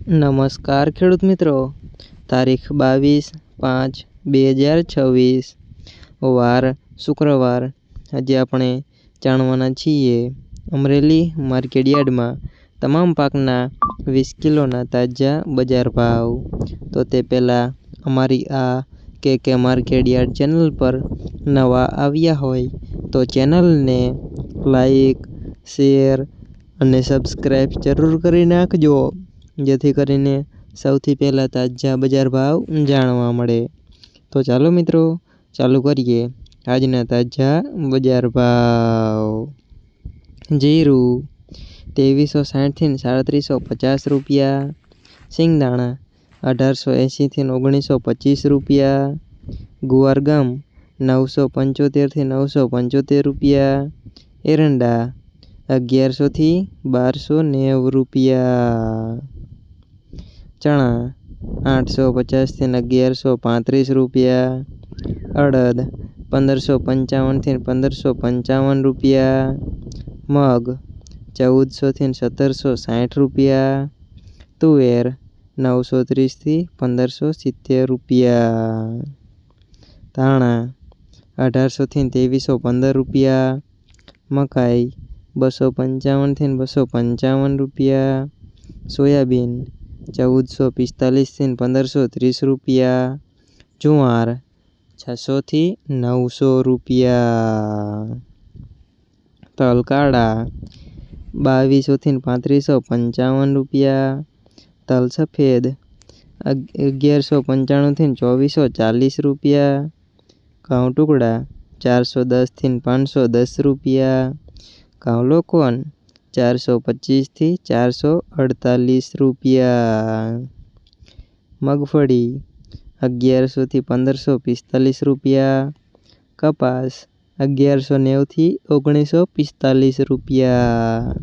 નમસ્કાર ખેડૂત મિત્રો, તારીખ 22/5/2026 વાર શુક્રવાર। આજે આપણે જાણવાના છીએ અમરેલી માર્કેટ યાર્ડમાં તમામ પાકના 20 કિલોના તાજા બજાર ભાવ। તો તે પહેલાં અમારી આ કે માર્કેટ યાર્ડ ચેનલ પર નવા આવ્યા હોય તો ચેનલને લાઈક, શેર અને સબસ્ક્રાઈબ જરૂર કરી નાખજો, જેથી કરીને સૌથી પહેલાં તાજા બજાર ભાવ જાણવા મળે। તો ચાલો મિત્રો, ચાલુ કરીએ આજના તાજા બજાર ભાવ। જીરું 2360 થી 3750 રૂપિયા, સિંગદાણા 1880 થી 1925 રૂપિયા, ગુવાર ગમ 975 થી 975 રૂપિયા, એરંડા 1100 થી 1290 રૂપિયા, ચણા 850 થી 1135 રૂપિયા, અડદ 1555 થી 1555 રૂપિયા, મગ 1400 થી 1760 રૂપિયા, તુવેર 930 થી 1570 રૂપિયા, ધાણા 1800 થી 2315 રૂપિયા, મકાઈ 255 થી 255 રૂપિયા, સોયાબીન 1445 થી 1530 રૂપિયા, જુવાર 600 થી 900 રૂપિયા, તલ કાળા 2200 થી 3555 રૂપિયા, તલ સફેદ 1195 થી 2440 રૂપિયા, ઘઉં ટુકડા 410 થી 510 રૂપિયા, ઘઉં લોકોન 425 થી 448 રૂપિયા, મગફળી 1100 થી 1545 રૂપિયા, કપાસ 1190 થી 1945 રૂપિયા।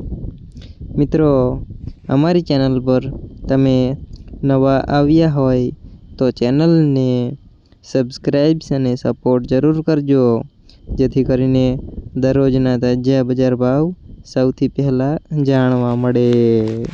મિત્રો, અમારી ચેનલ પર તમે નવા આવ્યા હોય તો ચેનલને સબસ્ક્રાઈબ અને સપોર્ટ જરૂર કરજો, જેથી કરીને દરરોજના તાજા બજાર ભાવ સૌથી પહેલાં જાણવા મળે।